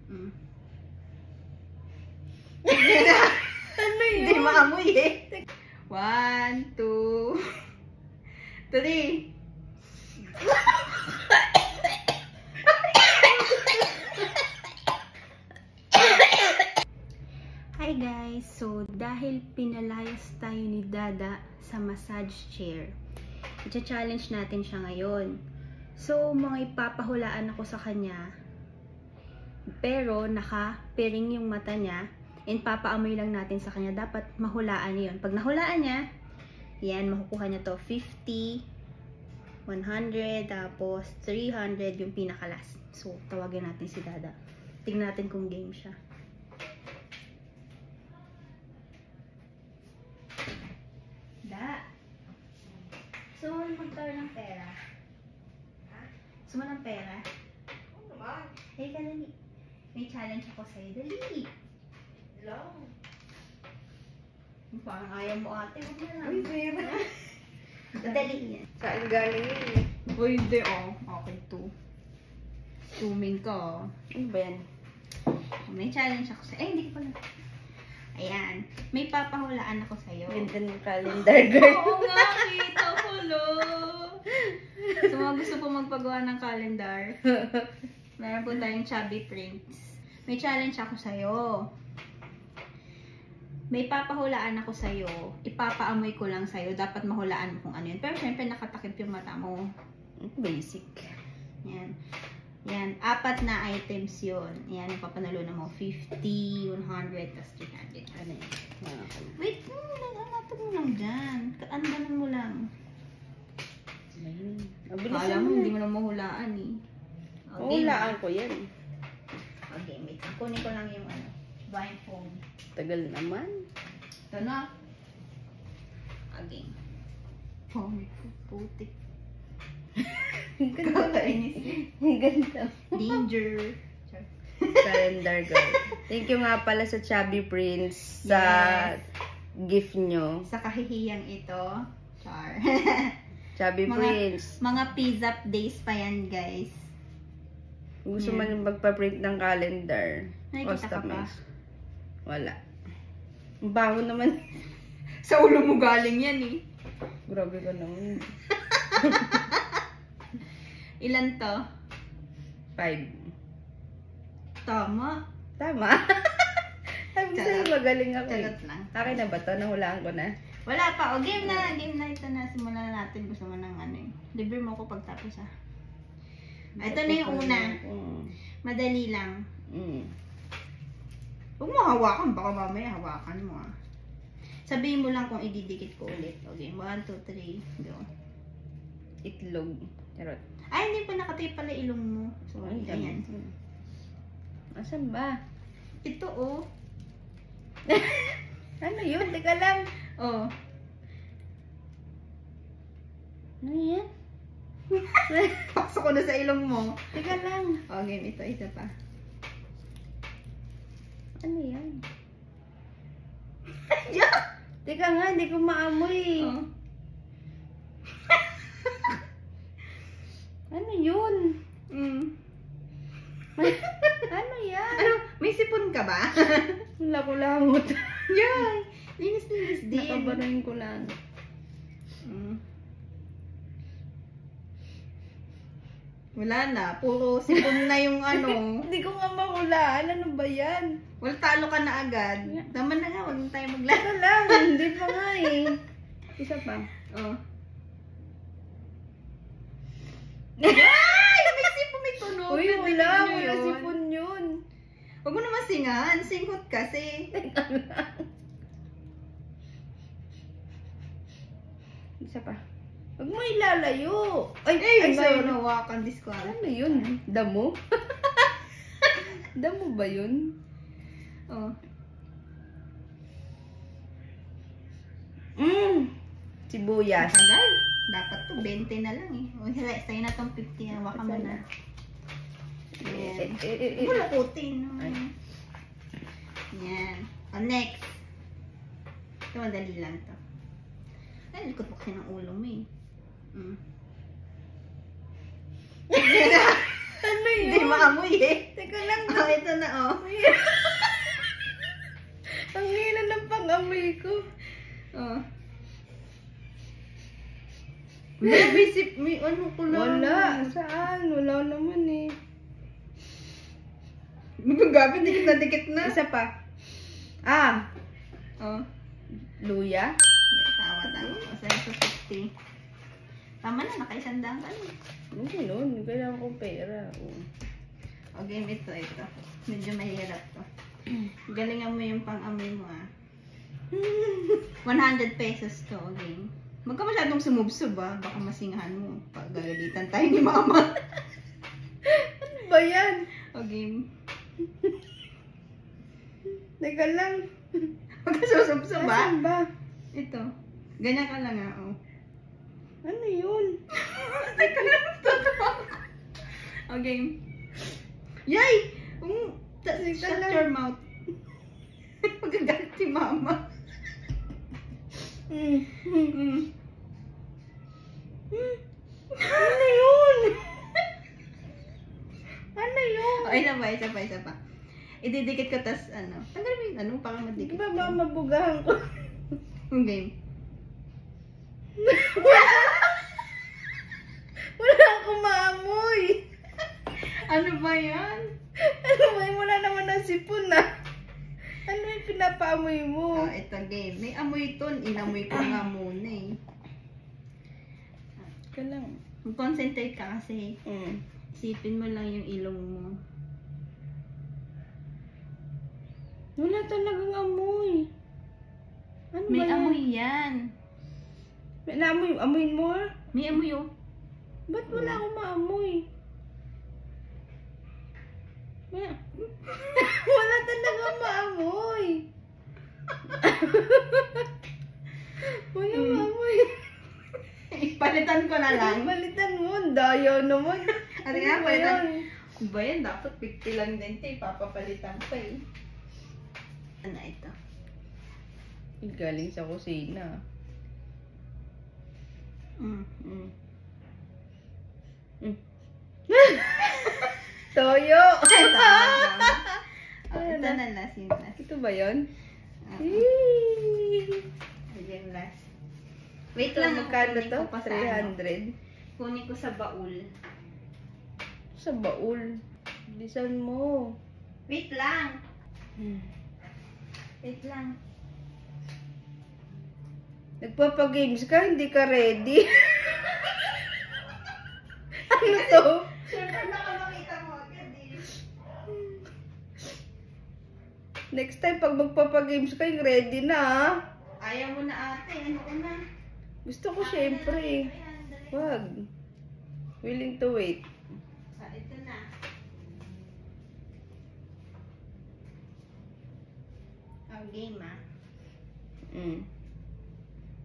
Mm. Ano yun? Hindi maamoy eh. 1, 2, 3. Hi guys! So, dahil pinalayas tayo ni Dada sa massage chair, i-challenge natin siya ngayon. So, mga ipapahulaan ako sa kanya, pero naka-piring yung mata niya, and papaamoy lang natin sa kanya. Dapat mahulaan niya yun. Pag nahulaan niya, yan, makukuha niya to 50, 100, tapos 300 yung pinakalas. So, tawagin natin si Dada. Tingnan natin kung game siya. Da. So, magkaroon ng pera. Ha? Gusto mo ng pera? Ano naman? Hey, ka dali. May challenge ako sa'yo. Dali. Lang. Parang ayaw mo ate. Huwag na lang. Uy, pera. Dali yan. Saan galing yun eh? Uy, hindi oh. Okay, 2. Zooming ka oh. Ano ba yan? May challenge ako sa'yo. Hindi ko pala. Ayan. May papahulaan ako sa'yo. Ganda ng calendar, girl. Oo nga, kita ko lo. So, mga gusto po magpagawa ng calendar. Meron po tayong chubby prints. May challenge ako sa'yo. May papahulaan ako sa'yo. Ipapaamoy ko lang sa'yo. Dapat mahulaan mo kung ano yun. Pero syempre nakatakip yung mata mo. Basic. Yan. Yan. 4 na items yun. Yan. Yung papanalunan mo. 50, 100, tas 300. Ano yan? Wait. Hanapin mo lang dyan. Kaandanan mo lang. Kala mo hindi mo na mahulaan eh. Mahulaan ko yan. Okay, wait. Kunin ko lang yung ano. Blindfold. Tagal naman. Ito na. Okay. Oh, putik. Ang ganda na Ang ganda. Danger. Calendar, girl. Thank you nga pala sa Chubby Prince sa gift nyo. Sa kahihiyang ito. Char. Chubby Prince. Mga pizza days pa yan, guys. Gusto man magpa-print ng calendar. Nakikita ka pa? Wala. Ang baho naman. Sa ulo mo galing yan eh. Grabe ka naman. Ilan to? 5. Tama. Tama. Sabi ko sa'yo, magaling ako. Charot lang. Akin na ba ito? Nahulaan ko na. Wala pa. O, game na. Game na. Ito na. Simulan na natin. Gusto mo ng ano eh. Libre mo ko pagtapos ah. Ito na yung una. Madali lang. Huwag mo hawakan. Baka mamaya hawakan mo ah. Sabihin mo lang kung ididikit ko ulit. Okay. 1, 2, 3. Go. Itlog. Charot. Ay, hindi pa nakatape pala ilong mo. So, ayan. Asan ba? Ito oh. Ano yun? Teka lang. Oh. Ano yan? Pasok ko na sa ilong mo. Teka lang. Okay, ito. Ito pa. Ano yan? Yuck! Teka nga, hindi ko maamoy. Oh. Ano yun? Ano yan? Ano? May sipon ka ba? Wala ko lamot. Yan! Linis-linis din. Nakabarain ko lang. Wala na. Puro sipon na yung ano. Hindi ko nga mahulaan. Ano ba yan? Well, talo ka na agad. Tama na nga. Huwag na tayo maglaro. Teka lang. Hindi pa nga eh. Isa pa. Oh. Ay! May sipon, may tunog. Uy, Narinig wala. niyo Wala yun? sipon yun. Huwag mo naman singan. Singhot kasi. Isa pa. Huwag mo ilalayo. Ay, Ay, sorry. so nawakan disqual. Ano yun? Damo? Damo ba yun? Oh. Sibuyas. Tagal. Dapat to 20 na lang eh. O, sa'yo na tong 50. Hawakan mo na. Ayan. Wala putin. No? Yan. O, next. Ito, madali lang to. Ay, likot mo kasi ng ulo mo eh. Ano Hindi maamoy eh. Teka lang. Oh, ito na oh. Ang hina ng pang-amoy ko. Oh. May ano ko lang. Wala. Saan? Wala naman eh. Magabi, dikit na. Isa pa. Ah. Oh. Luya. Tawa. O, 750. Tama na, nakaisandaan ka na. Hindi nun. Kailangan kong pera. Oh. Okay, ito. Medyo mahirap to. Galingan mo yung pang-amoy mo ah. 100 pesos to, okay. Huwag ka masyadong sumubsob ah. Baka masingahan mo. Pagagalitan tayo ni mama. Ano ba yan? Okay. Teka lang. Huwag ka susubsob ah. Asan ba? Ito. Ganyan ka lang ah. Oh. Ano yun? Teka lang. Okay. Yay! Shut your mouth. Magagalit si mama. Ano yun? Ano yun? Oh, isa pa. Ididikit ko, tas ano. Tanggalin mo yung ano, para Di madikit. ba ba mabugahan ko? Okay. Wala akong maamoy. Ano ba yan? Amoy mo na naman ang sipon na. Ano yung pinapaamoy mo? Oh, ito game. May amoy to. Inamoy ko nga muna eh. Ka lang. Mag-concentrate ka kasi. Isipin mo lang yung ilong mo. Wala talagang amoy. Ano May ba yan? amoy yan. May naamoy. Amoyin mo? May amoy oh. Ba't wala akong maamoy? Wala talaga maamoy. Wala maamoy. Palitan ko na lang. Balitan mo. Daya naman. Ano nga, palitan. Ba yan? Dapat 50 lang din tayo. Papapalitan pa eh. Ano ito? Galing sa kusina. Toyo! Ito na last, yung last. Ito ba yun? Ito yung last. Wait lang, magkano kunin to? ko pa sa ano. 300? Kunin ko sa baul. Sa baul. Bilisan mo. Wait lang. Wait lang. Nagpapagames ka, hindi ka ready. Ano to? Siyempre nakamakita mo agad eh. Next time, pag magpapagames ka, yung ready na ha. Ayaw mo na ate. Ano ko na? Gusto ko syempre. Wag. Willing to wait. Ito na. Ang game ah.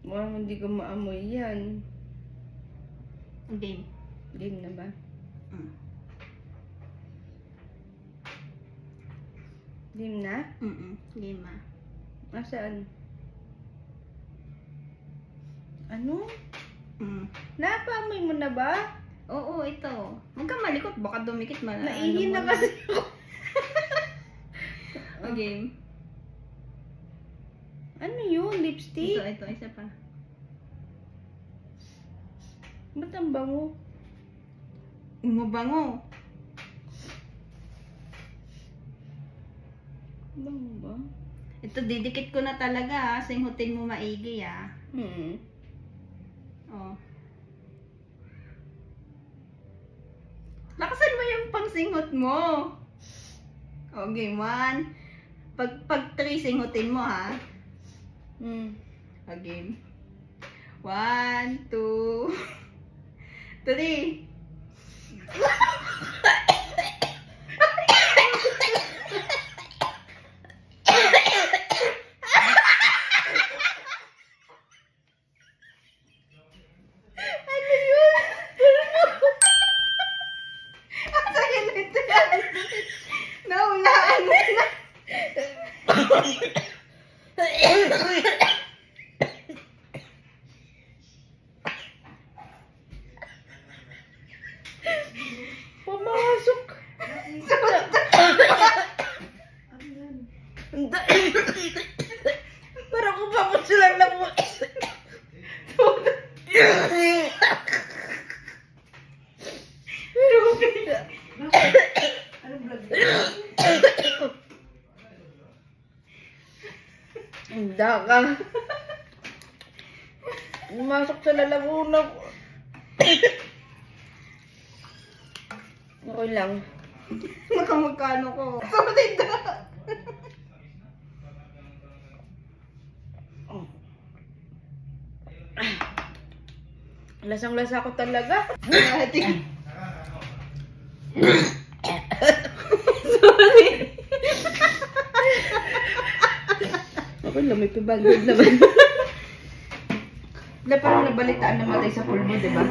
Mukhang hindi ko maamoy yan. Ang game. Game na ba? Game na? Game ah. Nasaan? Ano? Napaamoy mo na ba? Oo, ito. Huwag kang malikot. Baka dumikit man. Naihin na kasi ako. Ang game. Ano yun? Lipstick? Ito. Isa pa. Ba't ang bango? Umabango. Bango ba? Ito, didikit ko na talaga ha. Singhutin mo maigi ah. Oh. Lakasan mo yung pangsinghot mo. Okay, 1. Pag 3, singhutin mo ha. Okay. 1, 2, 3. Naulaan mo na. Pumasok. Parang kumapot sila lang mo. Handa ka. Pumasok sa lalamunan ko. Okay lang. Magkano ko. Lasang-lasa ko talaga. Sorry. Okay lang, may pibagod naman. Wala parang nabalitaan na matay sa pulbo, diba?